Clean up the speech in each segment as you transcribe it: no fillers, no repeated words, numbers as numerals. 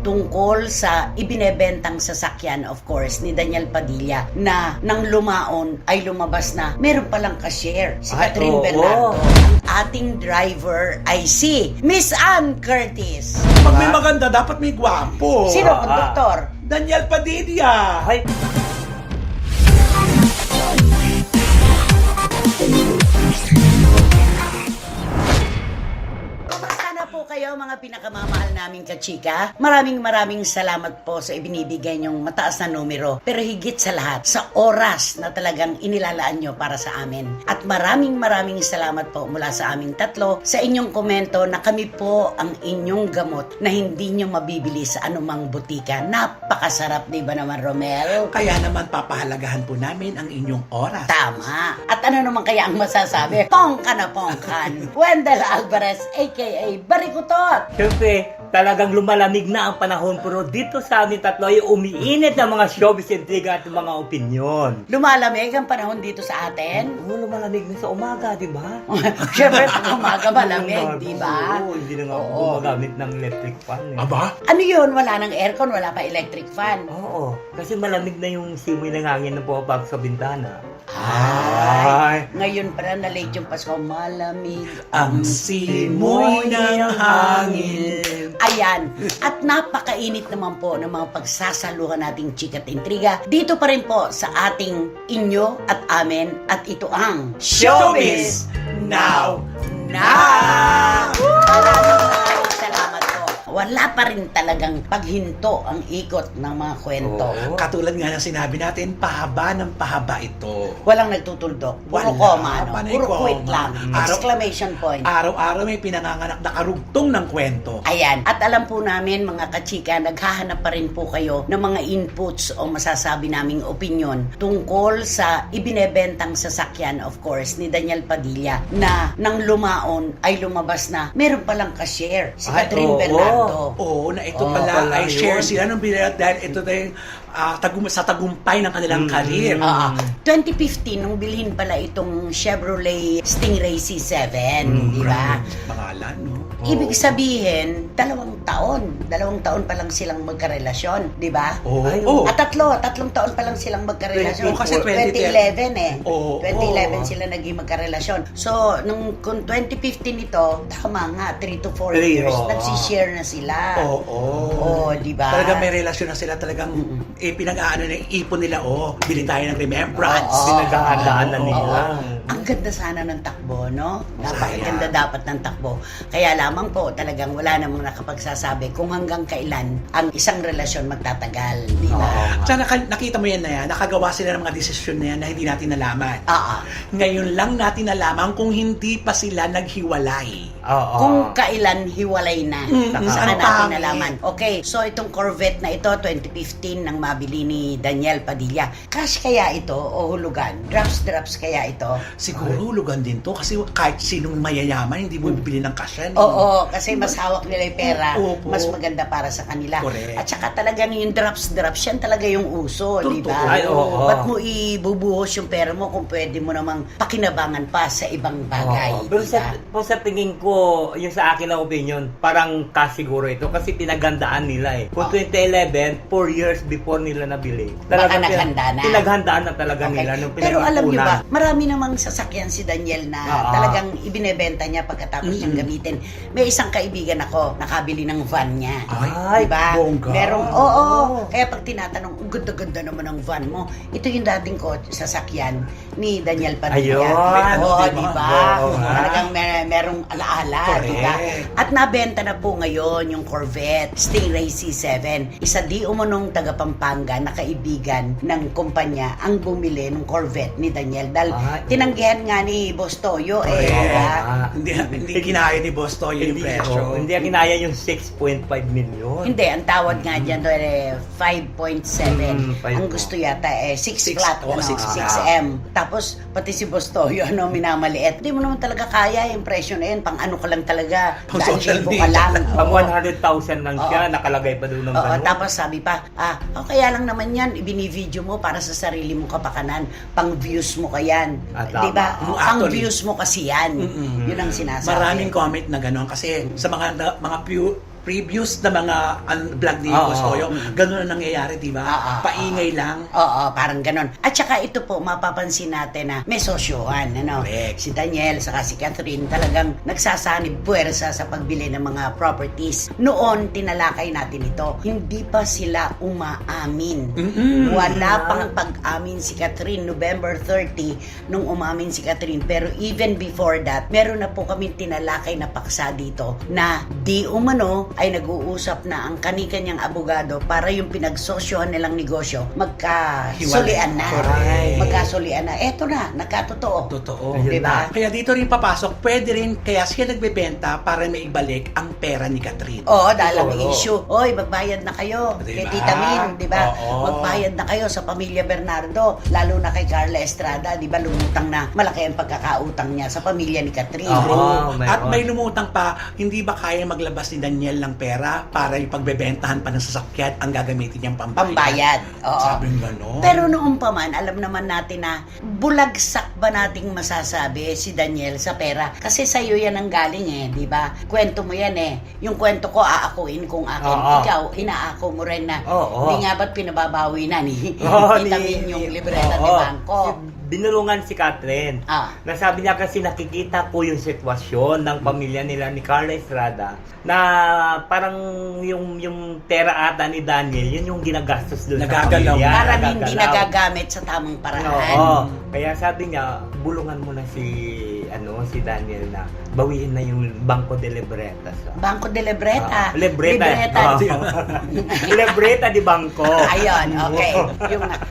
tungkol sa ibinebentang sasakyan, of course, ni Daniel Padilla na nang lumaon ay lumabas na meron palang ka-share si Catherine Bernardo. Ang ating driver ay si Miss Ann Curtis. Pag may maganda, dapat may gwapo. Sino konduktor? Daniel Padilla. Ay, Kumusta na po kayo mga pinakamamahal naming kachika? Maraming salamat po sa ibinibigay niyong mataas na numero. Pero higit sa lahat, sa oras na talagang inilalaan nyo para sa amin. At maraming salamat po mula sa aming tatlo sa inyong komento na kami po ang inyong gamot na hindi nyo mabibili sa anumang butika. Napakasarap, di ba naman, Romel? Kaya naman papahalagahan po namin ang inyong oras. Tama. At ano naman kaya ang masasabi? Pongka na pongkan. Wendell Alvarez, a.k.a. Barikutot. syempre, talagang lumalamig na ang panahon, pero dito sa amin tatlo ay umiinit ng mga showbiz intriga at mga opinyon. Lumalamig ang panahon dito sa atin. Oo, lumalamig na sa umaga, di ba? Siyempre, pag umaga malamig, di ba? Oo, hindi na nga Oo. gumagamit ng electric fan. Eh. Aba? Ano yun? Wala nang aircon, wala pa electric fan. Oo, kasi malamig na yung simoy ng hangin na pumapasok sa bintana. Ay, ngayon pala na late yung Pasko. Malamig Ang simoy ng hangin. Ayan. At napakainit naman po ng mga pagsasaluhan nating chikat intriga. Dito pa rin po sa ating inyo at amin. At ito ang Showbiz Now! Maraming salamat po. Wala pa rin talagang paghinto ang ikot ng mga kwento. Oo. Katulad nga ng sinabi natin, pahaba ng pahaba ito. Walang nagtutuldok. Puro Wala. koma, no? Panay Puro koma. quit lang. Exclamation point. Araw-araw may pinanganganak na karugtong ng kwento. Ayan. At alam po namin, mga kachika, naghahanap pa rin po kayo ng mga inputs o masasabi naming opinion tungkol sa ibinebentang sasakyan, of course, ni Daniel Padilla na nang lumaon ay lumabas na meron palang ka-share si Ay, Catherine oo. Bernardo. Oo, na ito Oo, pala pala ay share yun. sila ng bilat dahil ito na yung sa tagumpay ng kanilang karir. 2015, nung bilhin pala itong Chevrolet Stingray C7, di ba? Pangalan, no? Ibig sabihin, 2 taon. 2 taon pa lang silang magkarelasyon, di ba? Oo. Ay, Oo. At 3 taon pa lang silang magkarelasyon. Oo, kasi 2011 eh. Oo. 2011 Oo. sila naging magkarelasyon. So, kung 2015 ito, tama nga, 3 to 4 Three, years, oo. nagsishare na sila. Oo. Oo, di ba? Talagang may relasyon na sila, talagang pinag-aano na yung ipon nila, bili tayo ng remembrance. Oo. Pinaghahandaan na nila. Oo. Ang ganda sana ng takbo, no? Napakaganda dapat ng takbo. Kaya lamang po, talagang wala namang nakapagsasabi kung hanggang kailan ang isang relasyon magtatagal, di ba? Sana nakita mo yan na yan, nakagawa sila ng mga desisyon na yan na hindi natin nalaman. Ngayon lang natin nalaman kung hindi pa sila naghiwalay. Oo. Kung kailan hiwalay na. Saka Ano natin pangit. nalaman. Okay, so itong Corvette na ito, 2015 nang mabili ni Daniel Padilla. Cash kaya ito o hulugan? Drops kaya ito? Siguro hulugan din to kasi kahit sinong mayayaman hindi mo bibili ng cash yan. Oo, kasi mas hawak nila yung pera, Opo. mas maganda para sa kanila. Correct. At saka talagang yung drops, yan talaga yung uso, di Totoo. ba? Ay, oo. Ba't mo ibubuhos yung pera mo kung pwede mo namang pakinabangan pa sa ibang bagay, Oo. Pero di sa, ba? sa tingin ko, yung sa akin na opinion, parang cash siguro ito kasi pinaghandaan nila eh. Kung 2011, 4 years before nila nabili. Baka naghanda na. Pinaghandaan na talaga Okay. nila nung Pero alam niyo ba, pinag-ipunan. marami namang sasakyan si Daniel na talagang ibinebenta niya pagkatapos niyang gamitin. May isang kaibigan ako, nakabili ng van niya. Ay, diba? bongga. Merong, oo. Kaya pag tinatanong, ang ganda-ganda naman ang van mo. Ito yung dating ko, sasakyan ni Daniel Padilla. Ayun. Oo, Diba? diba? Oo, nga. Talagang merong alaala, Correct. diba? At nabenta na po ngayon yung Corvette Stingray C7. Isa di umunong taga Pampanga na kaibigan ng kumpanya ang bumili ng Corvette ni Daniel. Dahil tinanggihan nga ni Boss Toyo eh. diba? Hindi kinaya ni Boss Toyo yung presyo. Hindi kinaya yung 6.5 million. Hindi, ang tawad nga dyan doon 5.7. 5. Ang gusto yata 6 Six, flat, oo, 6M. Tapos, pati si Boss Toyo, minamaliit. Hindi mo naman talaga kaya yung presyo na yun. Pang ano ka lang talaga. Pang daan social libo media ka lang. Pag Oo. 100,000 lang siya, nakalagay pa doon ng Oo, ganun. tapos sabi pa, kaya lang naman yan, ibini-video mo para sa sarili mong kapakanan. Pang views mo ka yan. Tama. Di ba? Mm, Pang actually. views mo kasi yan. Yun ang sinasabi. Maraming comment na gano'n kasi sa mga previous na mga vlog ni Boss Toyo, ganun ang nangyayari, di ba? Paingay lang. Oo, parang ganon. At saka ito po, mapapansin natin na may sosyohan, ano? Correct. Si Daniel, saka si Catherine, talagang nagsasanib puwersa sa pagbili ng mga properties. Noon, tinalakay natin ito. Hindi pa sila umaamin. Wala pang pag-amin si Catherine, November 30, nung umamin si Catherine. Pero even before that, meron na po kami tinalakay na paksa dito na di umano ay nag-uusap na ang kani-kanyang abogado para yung pinagsosyohan nilang negosyo magkasulian na. Correct. Magkasulian na. Eto na, nagkatotoo. Totoo. Ayun Diba? Kaya dito rin papasok, pwede rin, kaya siya nagbebenta para may ibalik ang pera ni Catherine. Oo, dahil ang Oo. issue, oy, magbayad na kayo Diba? kay Tita Min, di ba? Oo. Magbayad na kayo sa pamilya Bernardo, lalo na kay Carla Estrada, di ba? Lumutang na malaki ang pagkakautang niya sa pamilya ni Catherine. Oo. At meron. may lumutang pa, hindi ba kaya maglabas ni Daniel ng pera para yung pagbebentahan pa ng sasakyan ang gagamitin niyang Pambayad. Oo. Sabi ng gano'n. Pero noon pa man, alam naman natin na bulagsak ba nating masasabi si Daniel sa pera? Kasi sa'yo yan ang galing di ba? Kwento mo yan Yung kwento ko, aakuin kung akin. Oo. Ikaw, inaako mo rin na. Oo. Hindi nga ba't pinababawi na ni Oo, Tita ni- Min yung libreta ni Oo. Bangko? Binulungan si Catherine. Nasabi niya kasi nakikita ko yung sitwasyon ng pamilya nila ni Carla Estrada na parang yung pera ata ni Daniel, yun yung ginagastos doon sa Nagagalaw. pamilya. Parang hindi Nagagalaw. nagagamit sa tamang paraan. Oo. Kaya sabi niya, bulungan mo na si Daniel na bawiin na yung Banco de Libretas. Banco de Libreta. Libreta. Libreta di Banco. Ayun, okay.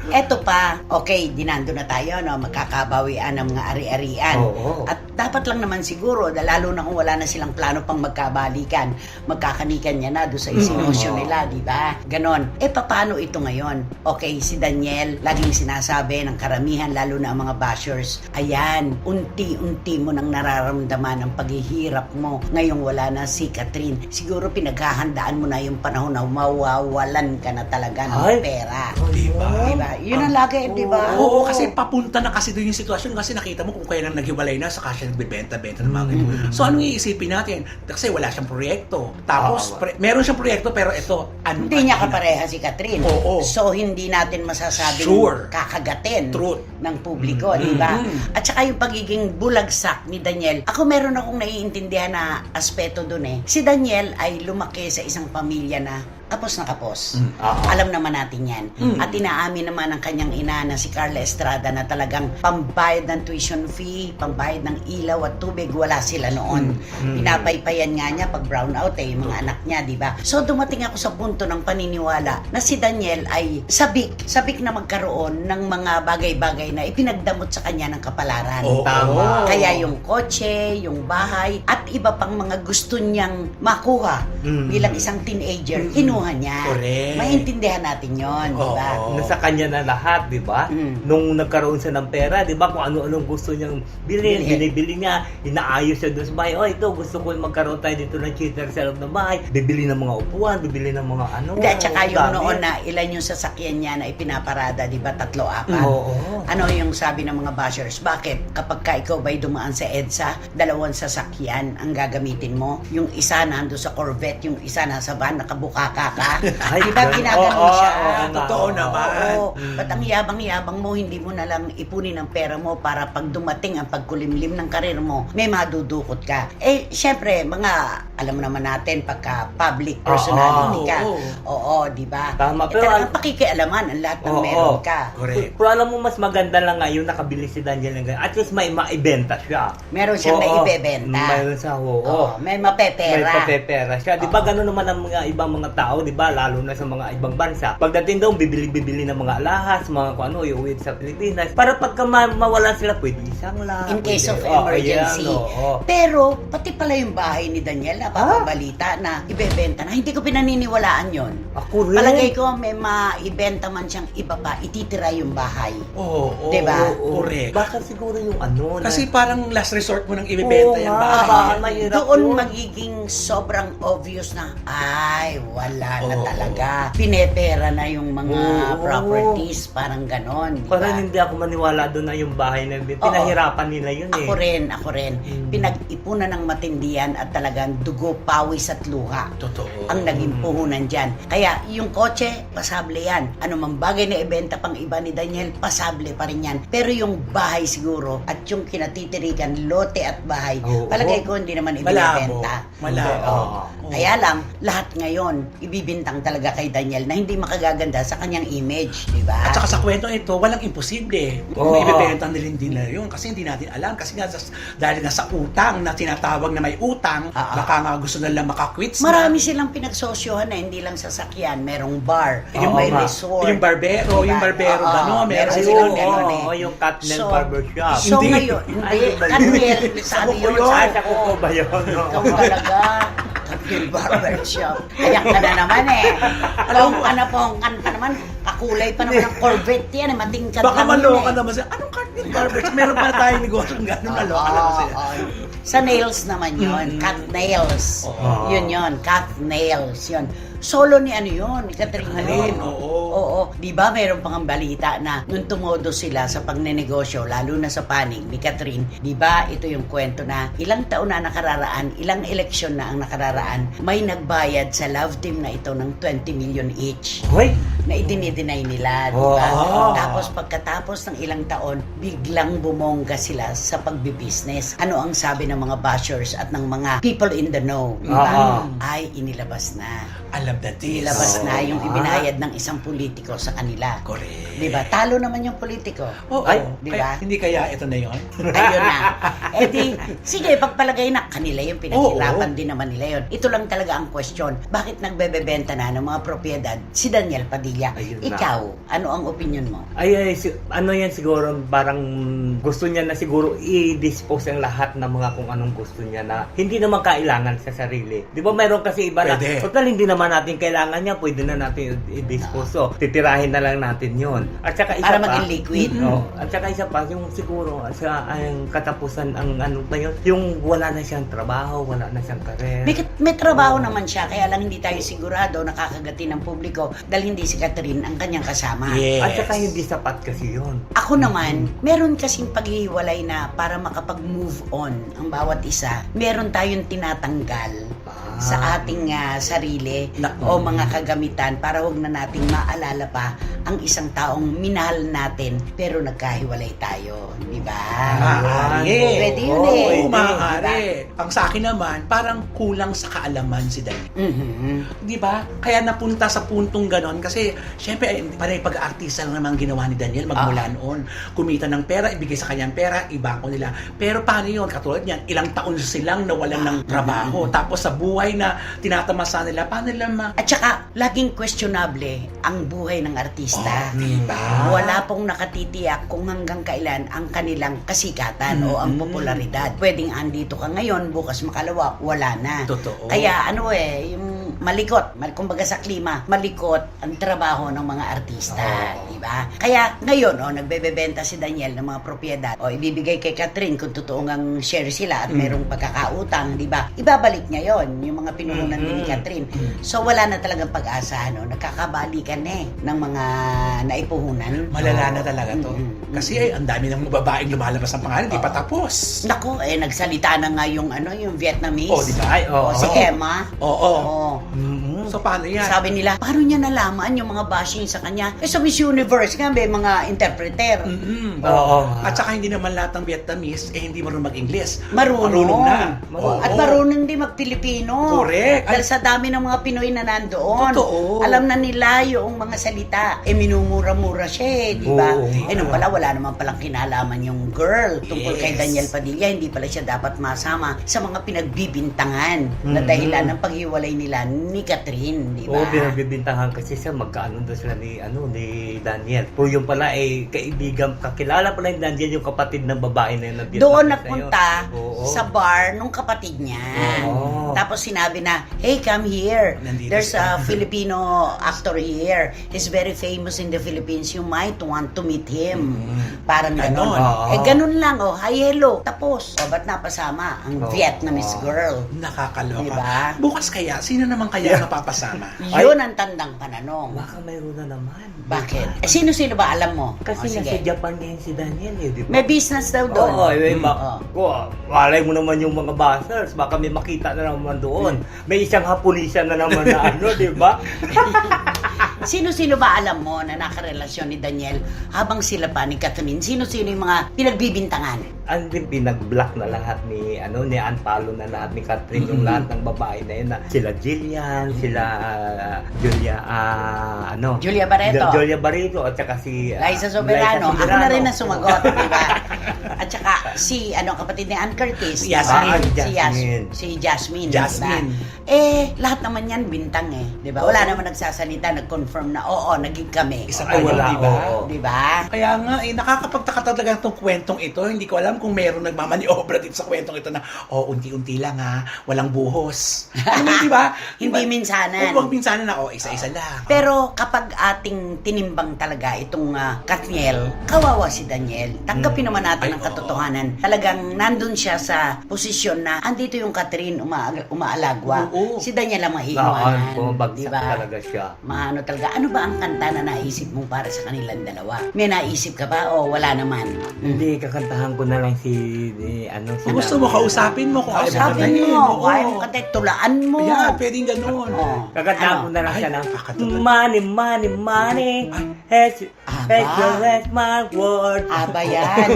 Eto pa, okay, dinando na tayo, no? Magkakabawian ng mga ari-arian. Oo. At dapat lang naman siguro, lalo na kung wala na silang plano pang magkabalikan, magkakanikan niya na doon sa isinusyo nila, di ba? Ganon. Paano ito ngayon? Okay, si Daniel, laging sinasabi ng karamihan, lalo na ang mga bashers, ayan, unti-unti mo nang nararamdaman ang paghihirap mo. Ngayong wala na si Catherine. Siguro pinaghahandaan mo na yung panahon na mawawalan ka na talaga ng Ay. pera. Diba? Diba? Yun ang lagi, di ba? Oo, kasi papunta na kasi doon yung sitwasyon kasi nakita mo kung kailan naghiwalay na saka siya nagbebenta-benta ng mga ganito. So anong iisipin natin? Kasi wala siyang proyekto. Tapos meron siyang proyekto pero ito Hindi niya kapareha si Catherine. Oo. So, hindi natin masasabing Sure. kakagatin Truth. ng publiko, di ba? At saka yung pagiging bulagsak ni Daniel, ako meron akong naiintindihan na aspeto dun Si Daniel ay lumaki sa isang pamilya na kapos na kapos. Alam naman natin yan. At inaamin naman ng kanyang ina na si Carla Estrada na talagang pambayad ng tuition fee, pambayad ng ilaw at tubig, wala sila noon. Pinapaypayan nga niya pag brown out yung mga anak niya, di ba? So dumating ako sa punto ng paniniwala na si Daniel ay sabik na magkaroon ng mga bagay-bagay na ipinagdamot sa kanya ng kapalaran. Oo. Tama. Kaya yung kotse, yung bahay, at iba pang mga gusto niyang makuha bilang isang teenager, kinuha niya. Correct. Maintindihan natin yon, di ba? Oo. Nasa kanya na lahat, di ba? Nung nagkaroon siya ng pera, di ba? Kung ano-anong gusto niyang bilhin, binibili niya, inaayos siya doon sa bahay. Oh, ito, gusto ko magkaroon tayo dito ng cheater sa loob ng bahay. Bibili ng mga upuan, bibili ng mga ano. Hindi, at saka yung gamit. noon na ilan yung sasakyan niya na ipinaparada, di ba? 3-4. Oo. Ano yung sabi ng mga bashers? Bakit? Kapag ka ikaw ba'y dumaan sa EDSA, 2 sasakyan ang gagamitin mo. Yung isa nando sa Corvette, yung isa nasa van, nakabukaka ka. Ay, Di ba ganun. ginaganon Oo, siya? oo, totoo oo, naman. Oo. Ba't ang yabang-yabang mo, hindi mo na lang ipunin ang pera mo para pag dumating ang pagkulimlim ng karir mo, may madudukot ka. Syempre, alam naman natin, pagka public personality ka. Oo, di ba? Tama, pero Talagang pakikialaman ang lahat ng Oo. meron ka. Correct. Pero alam mo, mas maganda lang nga yung nakabili si Daniel ng ganyan. At least may maibenta siya. Meron siyang Oo. naibebenta. Mayroon siya, oo. Oo, may mapepera. May papepera siya. Di ba gano'n naman ang mga ibang mga tao, di ba? Lalo na sa mga ibang bansa. Pagdating daw, bibili ng mga alahas, mga kung ano, iuwi sa Pilipinas. Para pagka mawalan sila, pwede isang lang. In case of pwede- emergency. ayan, oo. Pero, pati pala yung bahay ni Daniel, napapabalita na ibebenta na. Hindi ko pinaniniwalaan yon. Ako rin. Palagay ko, may maibenta man siyang iba pa, ititira yung bahay. Oo. Diba? Oo. Correct. Baka siguro yung ano. Kasi parang last resort mo nang ibebenta Oo yung nga. bahay. Baka mahirap Doon yun. magiging sobrang obvious na, ay, wala na Oo. talaga. Pinepera na yung mga Oo. properties, parang ganon. Diba? Parang hindi ako maniwala doon na yung bahay na pinahirapan nila yun eh. Ako rin. Pinag-ipunan ng matindihan at talagang dugo, pawis at luha Totoo. ang naging puhunan dyan. Kaya yung kotse, pasable yan. Ano mang bagay na ibenta pang iba ni Daniel, pasable pa rin yan. Pero yung bahay siguro at yung kinatitirikan, lote at bahay, Oo. palagay ko hindi naman Malabo. ibinibenta. Malabo. Oo. Kaya lang, lahat ngayon, ibibintang talaga kay Daniel na hindi makagaganda sa kanyang image, di ba? At saka sa kwento ito, walang imposible. Kung Oo. ibebenta nila yun. Kasi hindi natin alam. Kasi nga, dahil nga sa utang na tinatawag na may utang, baka nga gusto nila makakwits na. Marami silang pinagsosyohan na hindi lang sasakyan, merong bar, Yung may nga. resort. Yung barbero, yung barbero, Oo, gano'n. Meron meron silang silang gano'n. ganun eh. yung Katnel So, Barbershop. So Hindi. ngayon, hindi, Ay, iba yun. Katniel, sabi Sa yun, kuko Ay, sa sa kuko ba yun? Ikaw talaga, Katniel Barbershop. Kaya ka na naman eh. Alam ka na po, ang kanta naman, kakulay pa naman ng Corvette yan, matingkad Baka lang yun maloka eh. naman sila. Anong Katniel Barbershop? Meron pa tayong negosyo ng gano'n. Maloka naman sila. Sa nails naman yun, cat nails. Oo. Yun, cat nails, yun. Solo ni ano yun, ni Catherine Alin, yun. oo. Oo. Di ba mayroon pang ang balita na nung tumodo sila sa pagnenegosyo, lalo na sa panig ni Catherine, di ba ito yung kwento na ilang taon na nakararaan, ilang eleksyon na ang nakararaan, may nagbayad sa love team na ito ng 20 million each Hoy! na idinideny nila, di ba? Oh. Tapos pagkatapos ng ilang taon, biglang bumongga sila sa pagbibusiness. Ano ang sabi ng mga bashers at ng mga people in the know, di ba? Ay, inilabas na. Alam na this. Inilabas na yung Ah. ibinayad ng isang politiko sa kanila. Correct. Di ba? Talo naman yung politiko. Oo. Ay, di Kaya, ba? hindi kaya ito na yun? Ayun na. Eh di, sige, pagpalagay na kanila yung pinaghirapan Oo. din naman nila yun. Ito lang talaga ang question. Bakit nagbebebenta na ng mga propiedad si Daniel Padilla? Ayun na. Ikaw, ano ang opinion mo? Ano yan siguro, parang gusto niya na siguro i-dispose ang lahat ng mga kung anong gusto niya na hindi naman kailangan sa sarili. Di ba mayroon kasi iba na, Pwede. total hindi naman natin kailangan niya, pwede na natin i-dispose. So, titirahin na lang natin yon. At saka isa Para pa, maging liquid. No, at saka isa pa, yung siguro, ang katapusan, ang ano ba yun, yung wala na siyang trabaho, wala na siyang karer. May trabaho naman siya, kaya lang hindi tayo sigurado nakakagati ng publiko dahil hindi si Catherine ang kanyang kasama. Yes. At saka hindi sapat kasi yun. Ako naman, meron kasing paghihiwalay na para makapag-move on ang bawat isa, meron tayong tinatanggal sa ating sarili o mga kagamitan para wag na nating maalala pa ang isang taong minahal natin pero nagkahiwalay tayo, di ba? Maaari. Pwede yun Oo, eh. Oo, maaari. Diba? Ang sa akin naman, parang kulang sa kaalaman si Daniel. Mhm. Di ba? Kaya napunta sa puntong ganon kasi syempre parang pag-aartista lang naman ang ginawa ni Daniel magmula noon. Kumita ng pera, ibigay sa kanyang pera, ibangko nila. Pero paano yun? Katulad niyan, ilang taon silang nawalan ng trabaho. Tapos sa buhay na tinatamasa nila, paano nila At saka, laging questionable ang buhay ng artista. diba? Wala pong nakatitiyak kung hanggang kailan ang kanilang kasikatan o ang popularidad. Pwedeng andito ka ngayon, bukas makalawa, wala na. Totoo. Kaya yung malikot, kumbaga sa klima, malikot ang trabaho ng mga artista, di ba? Kaya ngayon, nagbebebenta si Daniel ng mga propiedad o ibibigay kay Catherine kung totoo ngang share sila at mayroong pagkakautang, di ba? Ibabalik niya yon yung mga pinuhunan din ni Catherine. So wala na talagang pag-asa, nakakabalikan ng mga naipuhunan. Malala na talaga to. Mm-mm. Kasi ang dami ng mga babaeng lumalabas ang pangalan, di pa tapos. Naku, nagsalita na nga yung Vietnamese. Oh, di ba? Ay, oo. Si Emma. Oo. Oo. Mhm. So paano yan? Sabi nila, paano niya nalaman yung mga bashing sa kanya? Sa Miss Universe nga, may mga interpreter. Oo. At saka hindi naman lahat ng Vietnamese hindi marunong mag-English. Marunong. na. Oo. At marunong din mag-Pilipino. Correct. Dahil sa dami ng mga Pinoy na nandoon. Totoo. Alam na nila yung mga salita. Minumura-mura siya di ba? Oo. Nung pala, wala naman palang kinalaman yung girl tungkol kay Yes. Daniel Padilla. Hindi pala siya dapat masama sa mga pinagbibintangan na dahilan ng paghiwalay nila ni Catherine, di ba? Oo, pinagbibintangan kasi siya magkaano daw sila ni Daniel. Pero yung pala kaibigan, kakilala pala ni Daniel yung kapatid ng babae na yun. na Doon Vietnamese na nagpunta yun. Oo. sa bar nung kapatid niya. Oo. Tapos sinabi na, hey, come here. Nandito There's siya." a Filipino actor here. He's very famous in the Philippines. You might want to meet him. Parang ganon. Ganon. Oo. Ganun lang. Hi, hello. Tapos, ba't napasama ang Oo. Vietnamese girl? Nakakaloka. Diba? Bukas kaya, sino naman kaya mapapasama? Yun ang tandang pananong. Baka mayroon na naman. Bakit? Sino-sino ba alam mo? Kasi O, nasa sige. Japan ngayon si Daniel di ba? May business daw doon. Oo, Oo. walay mo naman yung mga bashers. Baka may makita na naman doon. May isang Haponisa na naman na ano, di ba? Sino-sino ba alam mo na nakarelasyon ni Daniel habang sila pa ni Catherine? Sino-sino yung mga pinagbibintangan? Ang din pinag-block na lahat ni unfollow na lahat ni Catherine yung lahat ng babae na yun na sila Jillian, sila Julia Barreto. Julia Barreto at saka si Liza Soberano. Liza Ako na rin ang sumagot, di ba? At saka si kapatid ni Ann Curtis. Yasmin. Si Jasmine. Jasmine. Diba? Lahat naman yan bintang di ba? Wala naman nagsasalita, nag-confirm na oo, naging kami. Isang Ay, wala, di ba? oo. Di ba? Kaya nga, nakakapagtaka talaga itong kwentong ito. Hindi ko alam kung meron nagmamaniobra dito sa kwentong ito na, unti-unti lang walang buhos. Di ba? Hindi minsanan. Huwag minsanan na, isa-isa lang. Pero kapag ating tinimbang talaga itong Katniel, kawawa si Daniel. Tanggapin naman natin ang katotohanan. Talagang nandun siya sa posisyon na andito yung Catherine umaalagwa. Oo. Si Daniel ang Naan, mahihiwanan. bumabagsak talaga siya. Maano talaga. Ano ba ang kanta na naisip mo para sa kanilang dalawa? May naisip ka ba o wala naman? Hindi, kakantahan ko na lang si Kung gusto mo, kausapin mo kung Sabi mo, kaya mo kanta, tulaan mo. Yeah, pwedeng ganun. Kakantahan ko na lang Ay, siya ng kakatuwa. money, money, money. Has my word. ABBA yan.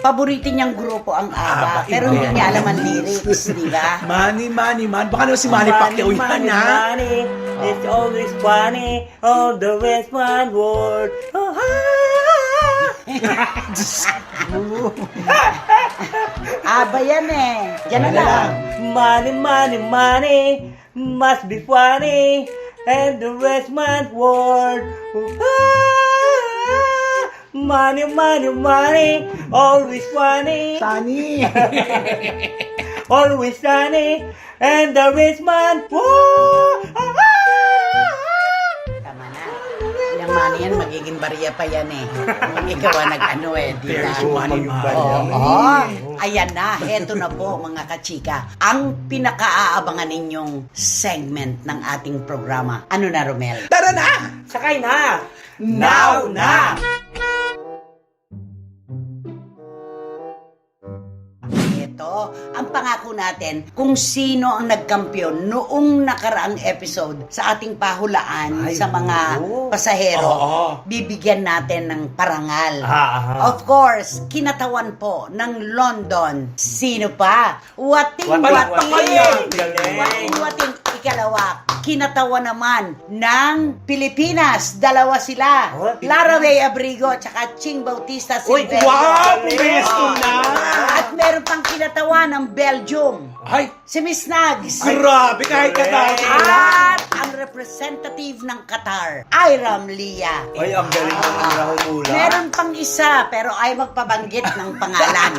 Paborito niyang grupo ang ABBA. ABBA, Pero iba hindi yan. niya alam ang lyrics, di ba? Money, money, man. Baka naman si Manny Pacquiao yan, ha? Money, it's always funny. All the rest one word. ABBA yan Diyan na lang. Money, money, money. Must be funny. And the rest one word. Money, money, money. Always funny. Sunny. Always sunny. And the rich man. Whoa! Tama na. Yung money yan, magiging barya pa yan Kung ikaw ang nag-ano di Very ba? good, money, man. Ayan na, heto na po mga kachika. Ang pinakaaabangan ninyong segment ng ating programa. Ano na, Romel? Tara na! Sakay na! Now na! Ito, ang pangako natin kung sino ang nagkampiyon noong nakaraang episode sa ating pahulaan Ay, sa mga oo. pasahero. Oo. Bibigyan natin ng parangal. Aha. Of course, kinatawan po ng London. Sino pa? Wating Wating. Wating. Galing. Wating ikalawa. Kinatawan naman ng Pilipinas. Dalawa sila. Oh, Lara May Abrigo tsaka Ching Bautista Uy, Silverio. Wow! Pumesto na! At meron pang kinatawa ng Belgium. Ay, Si Miss Nags. grabe kahit ka dati. At ang representative ng Qatar, Iram Lia. Ay, ang galing naman na humula. Meron pang isa, pero ay magpabanggit ng pangalan.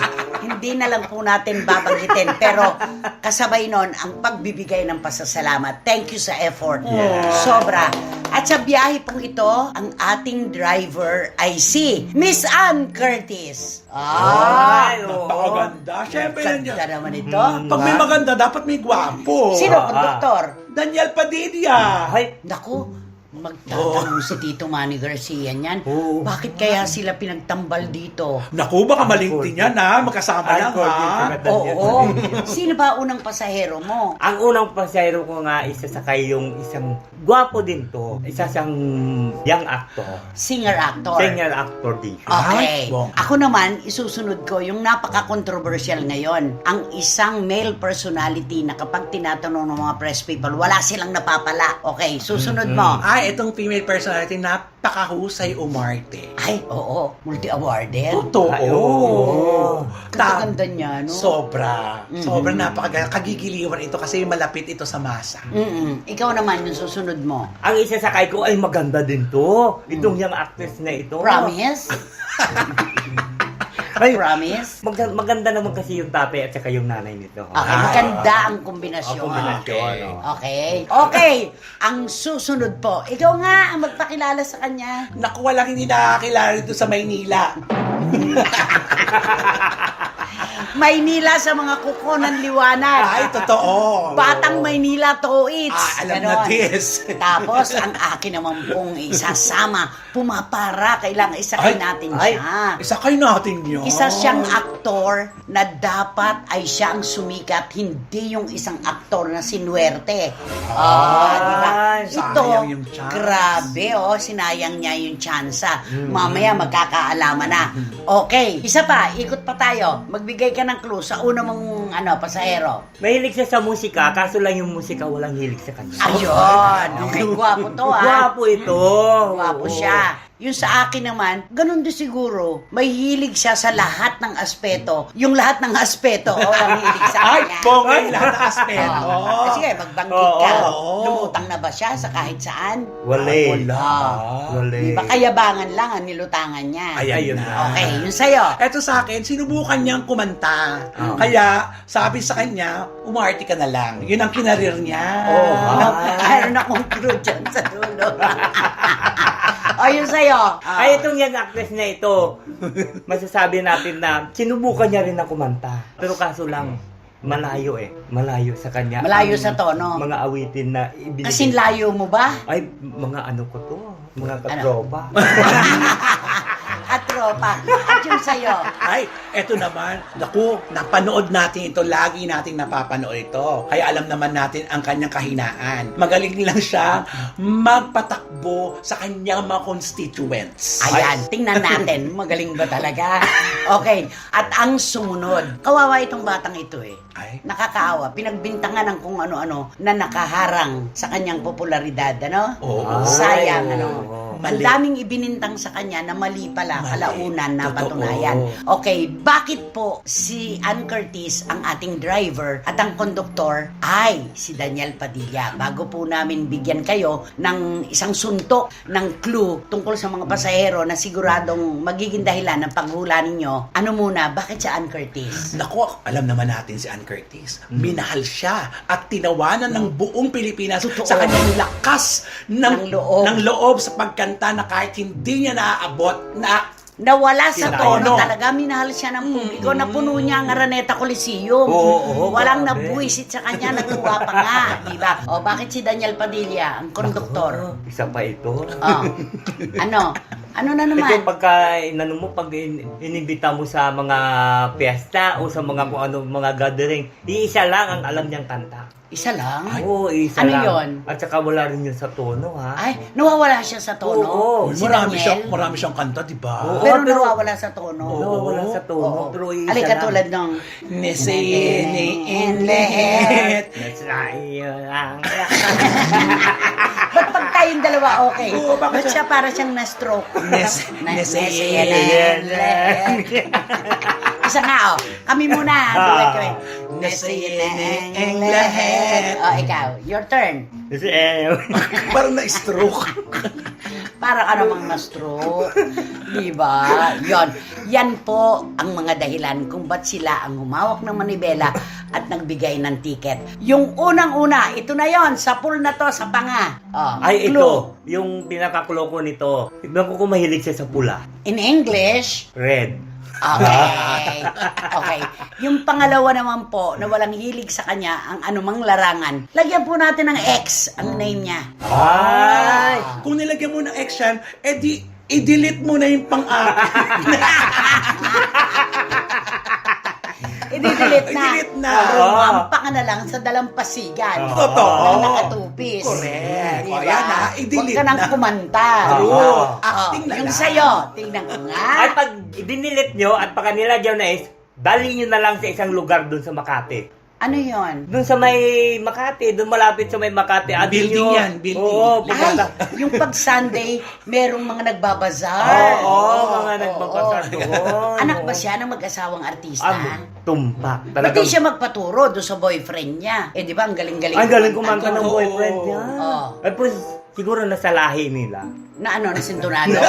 Hindi na lang po natin babanggitin. Pero kasabay nun, ang pagbibigay ng pasasalamat. Thank you sa effort. Yeah. Sobra. At sa biyahe pong ito, ang ating driver ay si Miss Ann Curtis. Ay, oo. Napakaganda. Siyempre yan Ganda yan. naman ito. Pag may maganda, dapat may gwapo. Sino ang doktor? Daniel Padilla. Ay, Naku, magtatanong si Tito Manny Garcia niyan. Oo. Bakit kaya sila pinagtambal dito? Naku, baka malintin yan ha. Magkasama lang ha. Oo. Sino ba unang pasahero mo? ang unang pasahero ko nga isasakay yung isang gwapo din to. Isa siyang young actor. Singer-actor. Singer actor din siya. Okay. Ay, bong. Ako naman, isusunod ko yung napaka-controversial ngayon. Ang isang male personality na kapag tinatanong ng mga press people, wala silang napapala. Okay, susunod mo. Ay, itong female personality, napakahusay umarte. Ay, oo. Multi-awarded. Totoo. Ay, oo. Ganda niya, no? Sobra. Sobra napakaganda. Kagigiliwan ito kasi malapit ito sa masa. Ikaw naman yung susunod mo. Ang isasakay ko ay maganda din to. Itong young actress na ito. Promise? Ay, Promise? maganda naman kasi yung tatay at saka yung nanay nito. Okay, maganda ang kombinasyon. Ang kombinasyon, no? Okay. Okay. Ang susunod po. Ikaw nga ang magpakilala sa kanya. Naku, walang hindi nakakilala dito sa Maynila. Maynila sa mga kuko ng liwanag. Ay, totoo. Batang Maynila to it's. Alam na this. Tapos, ang akin naman pong isasama, pumapara, kailangan isakay natin siya. Isakay natin yun. Isa siyang aktor na dapat ay siya ang sumikat, hindi yung isang aktor na sinuwerte. Diba? Ito, sayang yung chance. grabe, sinayang niya yung tsansa. Mamaya magkakaalaman na. Okay, isa pa, ikot pa tayo. Magbigay ka ng clue sa una mong pasahero. Mahilig siya sa musika, kaso lang yung musika walang hilig sa kanya. Ayun, okay, gwapo to Gwapo ito. Gwapo siya. Yung sa akin naman, ganun din siguro. May hilig siya sa lahat ng aspeto. Yung lahat ng aspeto, walang hilig sa Ay, kanya. bongay lahat ng aspeto. Sige, magbanggit ka. Oo. Lumutang na ba siya sa kahit saan? Wala. Wala. Wala. Diba kayabangan lang ang nilutangan niya? Ayun na. Okay, yun sa'yo. Eto sa akin, sinubukan niyang kumanta. Oh. Kaya, sabi sa kanya, umarte ka na lang. Yun ang kinarir niya. Mayroon akong clue dyan sa dulo. O, yun sa'yo. Ay, itong young actress na ito, masasabi natin na sinubukan niya rin na kumanta. Pero kaso lang, malayo Malayo sa kanya. Malayo ang sa tono. Mga awitin na ibinigay. Kasing layo mo ba? Ay, mga ano ko to. Mga katropa. At tropa. At yung sa'yo. Ay, eto naman. Naku, napanood natin ito. Lagi nating napapanood ito. Kaya alam naman natin ang kanyang kahinaan. Magaling lang siya magpatakbo sa kanyang mga constituents. Ayan, tingnan natin. Magaling ba talaga? Okay. At ang sumunod. Kawawa itong batang ito Ay. Nakakaawa. Pinagbintangan ng kung ano-ano na nakaharang sa kanyang popularidad. Ano? Oo. Sayang. Ang Mali. daming ibinintang sa kanya na mali pala. Mali. Kalaunan na Totoo. patunayan. Okay, bakit po si Ann Curtis ang ating driver at ang konduktor ay si Daniel Padilla? Bago po namin bigyan kayo ng isang suntok ng clue tungkol sa mga pasahero na siguradong magiging dahilan ng paghula ninyo, ano muna, bakit si Ann Curtis? Naku, alam naman natin si Ann Curtis. Minahal siya at tinawanan ng buong Pilipinas Totoo. sa kanyang lakas Ng loob. ng loob sa pagkanta na kahit hindi niya naaabot na Nawala sa Kinaya. tono talaga, minahal siya ng publiko, napuno niya ang Araneta Coliseum. Oo, Walang grabe. nabuisit sa kanya, natuwa pa nga, di ba? O, bakit si Daniel Padilla, ang konduktor? Isa pa ito. Ano? Ano na Ito naman? pagka inimbita mo sa mga piyesta o sa mga kung ano mga gathering, iisa lang ang alam niyang kanta. Isa lang? Oo, isa Ano lang. yun? At saka wala rin yun sa tono, ha? Ay, nawawala siya sa tono? Oo. Si marami Daniel? siyang kanta, di ba? Oo. Pero pero- nawawala sa tono? Wala sa tono, pero iisa Alay, lang. katulad nung... Nesini in lehet. Sa'yo lang. Ba't pag tayong dalawa okay? Oo, bakit Ba't siya para siyang na-stroke? Nesini Isa nga, Kami muna, duet ko eh. Nesini in lehet. Ikaw, your turn. Parang na-stroke. Parang ano mang na-stroke. Diba? Yan po ang mga dahilan kung ba't sila ang humawak ng manibela at nagbigay ng ticket. Yung unang-una, ito na yon sa pool na to, sa panga. Ay, clue. ito. Yung pinakakloko ko nito. Tignan ko kung mahilig siya sa pula. In English, Red. okay. Okay. Yung pangalawa naman po, na walang hilig sa kanya ang anumang larangan, lagyan po natin ng X ang name niya. Ay! Kung nilagyan mo ng X yan, edi i-delete mo na yung pang-akin. I-delete na. I-delete na. Rumampa ka na lang sa dalampasigan. Totoo. Nang nakatupis. Correct. Diba? O, yan na, i-delete Huwag ka nang na. kumanta. True. Acting na Yung lang. sa'yo, tingnan ko nga. Ay, pag dinilit nyo at pagka nilagyan na is, dali nyo na lang sa isang lugar dun sa Makati. Ano yon? Dun sa may Makati, dun malapit sa may Makati. Building yan, building. Oo, Ay, pupunta. yung pag Sunday, merong mga nagbabazar. Oo, mga nagbabazar doon. Anak ba siya ng mag-asawang artista? Tumpak. Ba't di siya magpaturo doon sa boyfriend niya? Eh, di ba, ang galing-galing. Ang galing kumanta ng Totoo. boyfriend niya. Oo. Ay, pues, siguro nasa lahi nila. Na ano, na sintonado?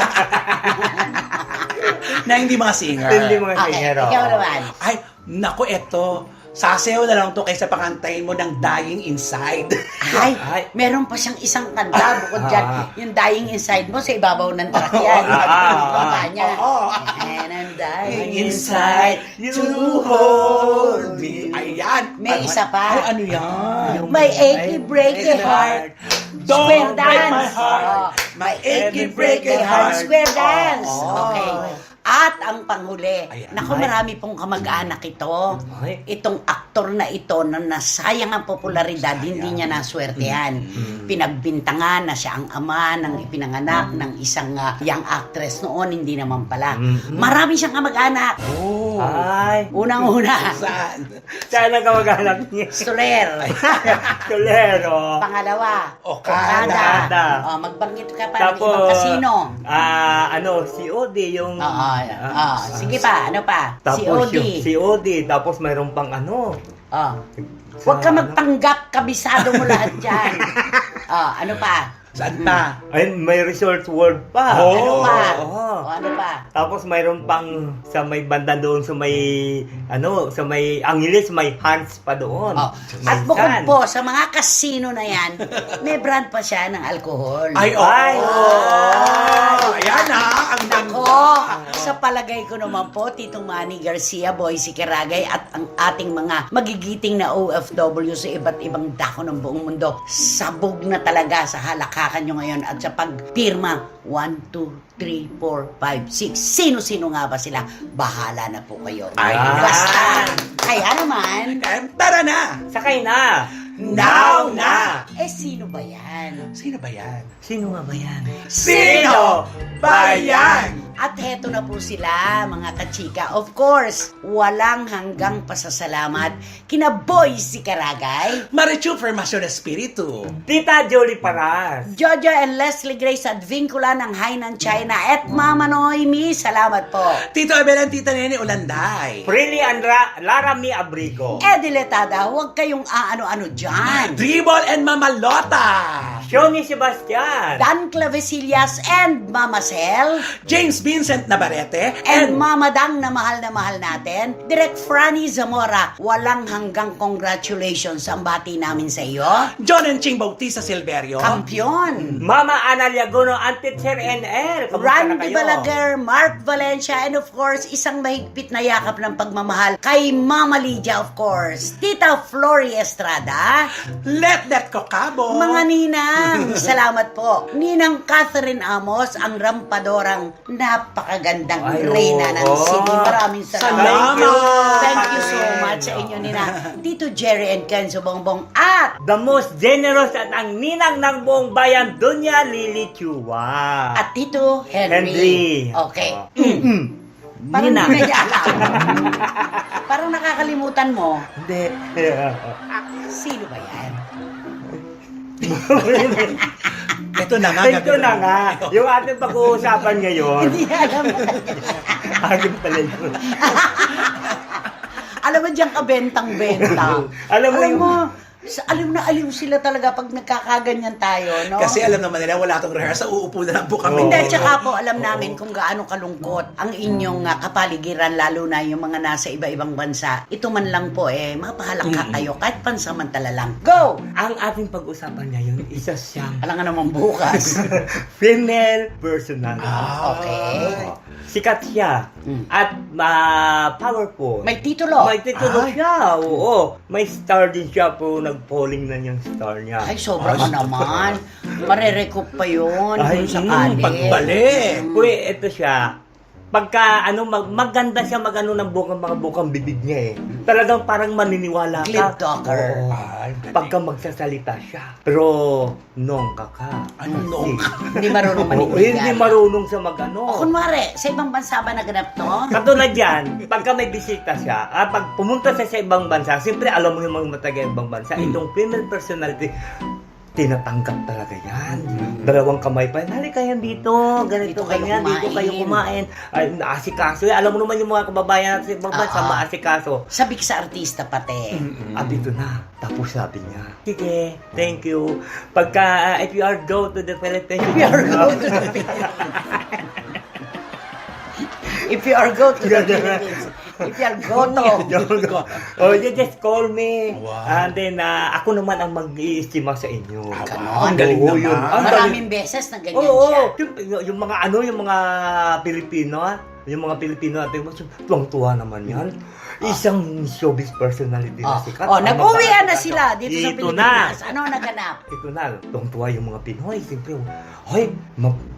Na hindi mga singer. Hindi mga Okay, singero. ikaw naman. Ay, naku, eto. Sasayaw na lang to kaysa pakantayin mo ng Dying Inside. Ay, Ay. meron pa siyang isang kanta bukod dyan. Yung dying inside mo sa ibabaw ng truck yan. Ah, Kanta niya. Oo. And I'm dying inside to hold me. Ayan. May isa pa. Ay, ano yan? My achy breaky heart. Don't Square break my dance. heart. Oh, My achy breaky heart. Square dance. Oh. Okay. At ang panghuli, Ayan. naku, marami pong kamag-anak ito. Ay. Itong aktor na ito na nasayang ang popularidad, hindi niya naswertehan. Pinagbintangan na siya ang ama ng ipinanganak ng isang young actress noon, hindi naman pala. Marami siyang kamag-anak. Oh. Ay. Unang-una, Saan? Saan ang kamag-anak niya? Soler. Solero. Pangalawa, Okada. Okada. Oh, magbanggit ka pa ng ibang kasino. Si Odi yung... Sige pa, ano pa? Tapos Si Odi. Si Odi. Tapos mayroon pang ano. Huwag ka magpanggap, kabisado mo lahat dyan. Ano pa? Saan pa? Ay, may Resort World pa. Oh. Ano pa? Oo. Ano pa? Tapos mayroon pang sa may banda doon sa may sa may Angeles may Hans pa doon. At bukod po sa mga kasino na yan, may brand pa siya ng alkohol. Ay, oh. Ay. Ayan ha. Ang Nako, sa palagay ko naman po, Tito Manny Garcia, Boycie Quiragay at ang ating mga magigiting na OFW sa iba't ibang dako ng buong mundo. Sabog na talaga sa halakakan nyo ngayon at sa pagpirma 1, 2, 3, 4, 5, 6. Sino-sino nga ba sila? Bahala na po kayo. Ay. Basta, kaya naman, Tara na. Sakay na. Now na. sino ba yan? Sino ba yan? Sino nga ba yan? Sino ba yan? At heto na po sila, mga kachika. Of course, walang hanggang pasasalamat kina Boycie Quiragay, Marichu Formacion Espiritu. Tita Jolie Paras. Jojo and Leslie Grace Advincula ng Hainan, China, at Mama Noemi. Salamat po. Tito Abel and Tita Nene Ulanday. Prilly Laramie Abrigo. Ediletada, huwag kayong aano-ano dyan. Dribble and Mama Lota. Shoni Sebastian. Dan Clavesillas and Mama Cel. James Vincent Navarrete. And Mama Dang na mahal natin. Direct Franny Zamora, walang hanggang congratulations ang bati namin sa iyo. John and Ching Bautista Silverio. Kampiyon. Mama Ana Liagono, Auntie Sir NL. Kamusta na Randy kayo? Balaguer, Mark Valencia, and of course, isang mahigpit na yakap ng pagmamahal kay Mama Lydia, of course. Tita Flory Estrada, Let That Kokabo. mga ninang, salamat po. Ninang Catherine Amos, ang rampadorang napakagandang Ay, reyna ng oo. city. Maraming salamat. Salamat. Thank you so much sa inyo, Nina. Tito Jerry and Kenzo Bongbong at The most generous at ang ninang ng buong bayan, Doña Lily Chua. Tito Henry. Okay. Mm. Parang Nina. hindi niya alam. Parang nakakalimutan mo. Hindi. Sino ba yan? Ito na nga. Ito na nga. Yung ating pag-uusapan ngayon. Hindi niya alam. Aking pala yun. Alam mo diyang kabentang-benta. Alam mo yung... Alam na aliw sila talaga pag nagkakaganyan tayo, no? Kasi alam naman nila, wala tong rehearsal, uupo na lang po kami. Hindi, tsaka po alam namin kung gaano kalungkot ang inyong kapaligiran, lalo na yung mga nasa iba-ibang bansa. Ito man lang po mapahalaka kayo kahit pansamantala lang. Go! Ang ating pag-usapan ngayon, isa siyang Alam nga naman bukas. female personality. Okay. Sikat siya. At powerful. May titulo. May titulo siya. Oo. May star din siya pero nag-falling na yung star niya. Ay, sobra ka naman. Marerecoup pa yun Ay, kung sakali. pagbalik. Uy, ito siya. Pagka maganda siya ng mga bukang bibig niya eh. Talagang parang maniniwala ka. Clip talker. Oo. Ay, Pagka magsasalita siya. Pero nongka ka. Ano nung? Hindi marunong Oo, manindigan. hindi marunong sa magano. O kunwari, sa ibang bansa ba naganap to? Katulad yan, pagka may bisita siya, pag pumunta siya sa ibang bansa, siyempre alam mo yung mga mataga ibang bansa, itong female personality, tinatanggap talaga yan. Dalawang kamay pa, halika yan dito, ganito Dito kayo ganyan, dito kayo kumain. Ay, naasikaso. Alam mo naman yung mga kababayan natin sa ibang bansa, maasikaso. Sabik sa artista pati. Dito na. Tapos sabi niya, sige, thank you. Pagka, if you are go to the Philippines, If you are go to the Philippines. If you are go to the Philippines. If you are go to. Oh, you just call me. Wow. And then, ako naman ang mag-iistima sa inyo. Ganon. Ang galing Oo, naman. yun. Ang galing. Maraming beses na ganyan Oo, siya. yung mga Pilipino, yung mga Pilipino natin, tuwang-tuwa naman yan. Isang showbiz personality na sikat. Oh, Ang nag-uwian na magkakasama. sila dito sa Ito na. Pilipinas. Ano naganap? Ito na, tuwang-tuwa yung mga Pinoy. Siyempre,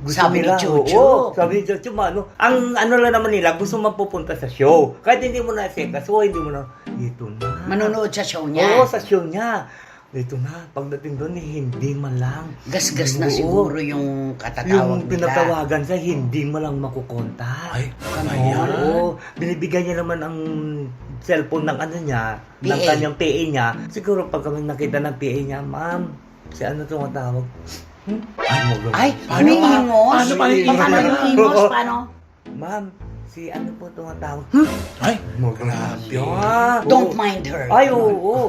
gusto Sabi ni nila. Chuchu. Oo, sabi ni Chuchu, ang ano lang naman nila, gusto mapupunta sa show. Kahit hindi mo na so hindi mo na, ito na. Manonood sa show niya. Oo, sa show niya. Ito na, pagdating doon, hindi man lang. Gasgas na Oo. siguro yung katatawag Yung nila. pinatawagan sa hindi mo lang makukontak. Ay, Ganon. ayan. Oo, binibigyan niya naman ang cellphone ng ano niya, ng PA. kanyang PA niya. Siguro pag kami nakita ng PA niya, ma'am, si ano tumatawag? Ay, Paano humihingos? paano Paano yung hingos? Paano? Ma'am, si ano po tumatawag? Ay, Grabe. Don't mind her. Ay, oo.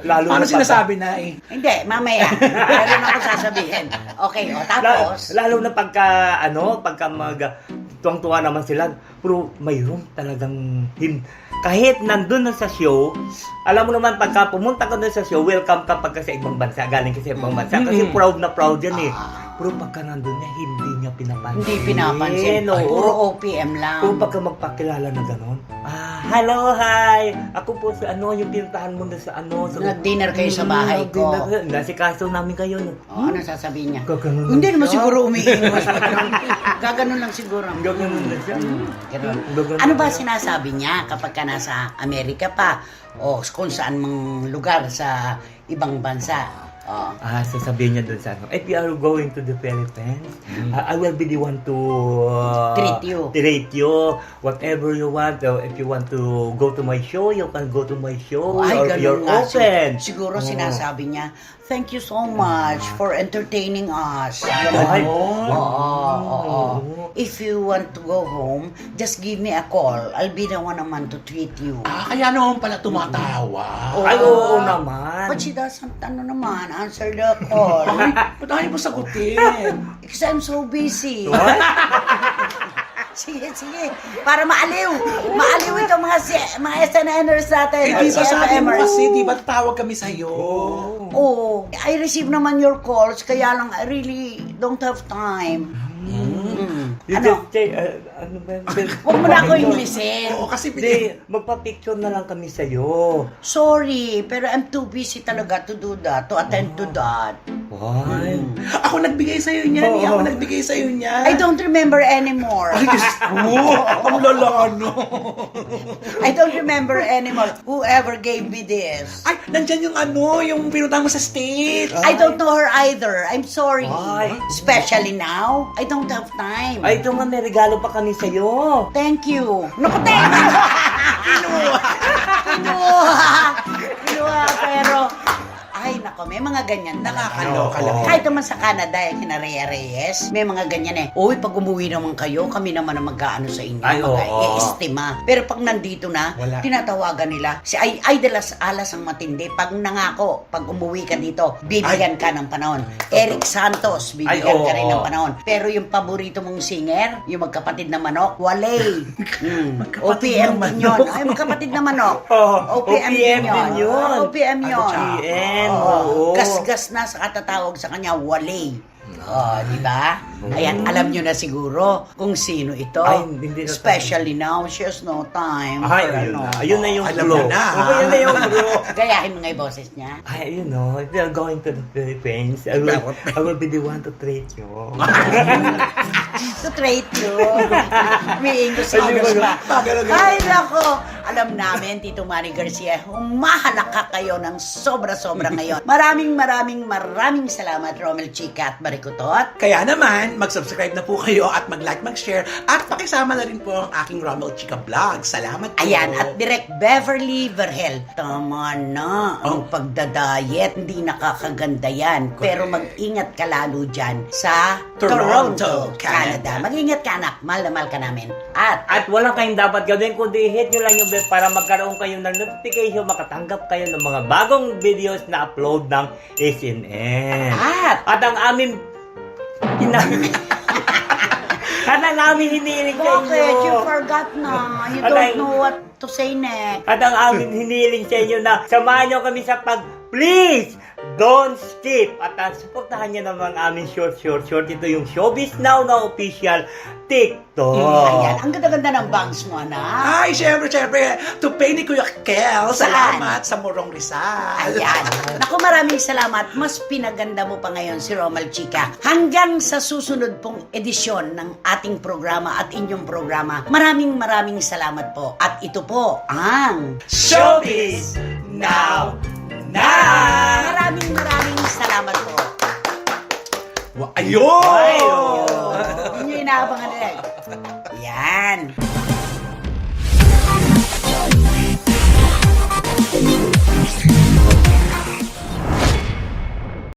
Lalo paano na sinasabi na eh? Hindi, mamaya. Meron ako sasabihin. Okay, o tapos? Lalo na pagka tuwang-tuwa naman sila. Pero mayroon talagang kahit nandun na sa show, alam mo naman pagka pumunta ka doon sa show, welcome ka pagka sa ibang bansa, galing ka sa ibang bansa. Kasi proud na proud yan eh. Pero pagka nandun niya, hindi niya pinapansin. Hindi pinapansin. Oo. Puro OPM lang. Kung pagka magpakilala na gano'n, hello, hi! Ako po sa yung pinuntahan mo na sa Nag-dinner kayo sa bahay ko. Nasikaso namin kayo. No? O, ano sasabihin niya? Gaganon Hindi lang naman siya. siguro umihingos. Gaganon lang siguro. Gaganon lang siya. Ganun. Gaganon Ano ba lang. sinasabi niya kapag ka nasa Amerika pa o kung saan mang lugar sa ibang bansa? Oh. Sasabihin niya doon sa if you are going to the Philippines, I will be the one to treat you. Whatever you want. If you want to go to my show, you can go to my show. Ay, or ganun you're nga. open. Siguro Oo. sinasabi niya, thank you so much for entertaining us. Ay, Ganun. oo. Oo. If you want to go home, just give me a call. I'll be the one naman to treat you. Kaya naman pala tumatawa. Ay, oo naman. But she doesn't, answer the call. Ay, ba't ayaw mo sagutin? Because I'm so busy. Sige. Para maaliw. Maaliw itong mga SNNers natin. Eh, di ba sabi mo CFMers. kasi, di ba tawag kami sa'yo? Oo. I receive naman your calls, kaya lang I really don't have time. You Ano? just say, ano ba yun? Huwag mo na ako Inglesin. Oo, kasi Hindi, magpa-picture na lang kami sa'yo. Sorry, pero I'm too busy talaga to do that, to attend to that. Why? Ako nagbigay sa'yo niyan. Oo. Ako nagbigay sa'yo niyan. I don't remember anymore. Ay, Diyos ko. Ang lalano. I don't remember anymore. Whoever gave me this. Ay, nandyan yung yung pinuntahan mo sa States. I don't know her either. I'm sorry. Ay. Especially now, I don't have time. Ay, ito nga, may regalo pa kami sa'yo. Thank you. Naku, thank you! Kinuha, pero... Ay, nako, may mga ganyan. Nakakaloka lang. Kahit naman sa Canada, kina Rhea Reyes, may mga ganyan eh. Uy, pag umuwi naman kayo, kami naman ang mag-aano sa inyo, Ay, oo. mag-i-estima. Pero pag nandito na, Wala. tinatawagan nila. Si Ay de las Alas ang matindi. Pag nangako, pag umuwi ka dito, bibigyan ka ng panahon. Eric Santos, bibigyan Ay, oo. ka rin ng panahon. Pero yung paborito mong singer, yung magkapatid na manok, Walay. Magkapatid OPM na din yun. manok. Ay, magkapatid na manok. Oh, OPM din yun. OPM yun. OPM, Oo. oo. Gas-gas na sa katatawag sa kanya, Walay. Oh, di ba? Ayan, alam nyo na siguro kung sino ito. Ay, hindi na Especially now, she has no time. Ay, for ayun ano. na. Ayun na yung Alam flow. na. Ayun na yung flow. Gayahin mo nga yung boses niya. Ay, you know, if you're going to the Philippines, I will be the one to treat you. To trade you. May English pa. Ay, nako. Alam namin, Tito Manny Garcia, humahalak ka kayo ng sobra-sobra ngayon. Maraming salamat, Romel Chica at Barikutot. Kaya naman, mag-subscribe na po kayo at mag-like, mag-share at pakisama na rin po ang aking Romel Chica vlog. Salamat po. Ayan, at Direk Beverly Verhel. Tama na ang pagdadayet. Hindi nakakaganda yan. Pero mag-ingat ka lalo dyan sa Toronto, Canada. Canada. Mag-ingat ka, anak. Mahal na mahal ka namin. At wala kayong dapat gawin kundi hit nyo lang yung bell para magkaroon kayo ng notification, makatanggap kayo ng mga bagong videos na upload ng SNN. At ang amin ang amin hinihiling sa inyo. bakit? You forgot na. You At don't know what to say next. At ang amin hinihiling sa inyo na samahan nyo kami sa please, don't skip. At supportahan niya naman aming short. Ito yung Showbiz Now na official TikTok. Ayan, ang ganda-ganda ng bangs mo, anak. Ay, syempre, to pay ni Kuya Kel. Salamat sa Morong Rizal. Ayan. Naku, maraming salamat. Mas pinaganda mo pa ngayon si Romal Chica. Hanggang sa susunod pong edisyon ng ating programa at inyong programa, maraming salamat po. At ito po ang Showbiz Now na! Maraming salamat po. Ayun! Ayun! Yun yung inaabangan nila. Yan.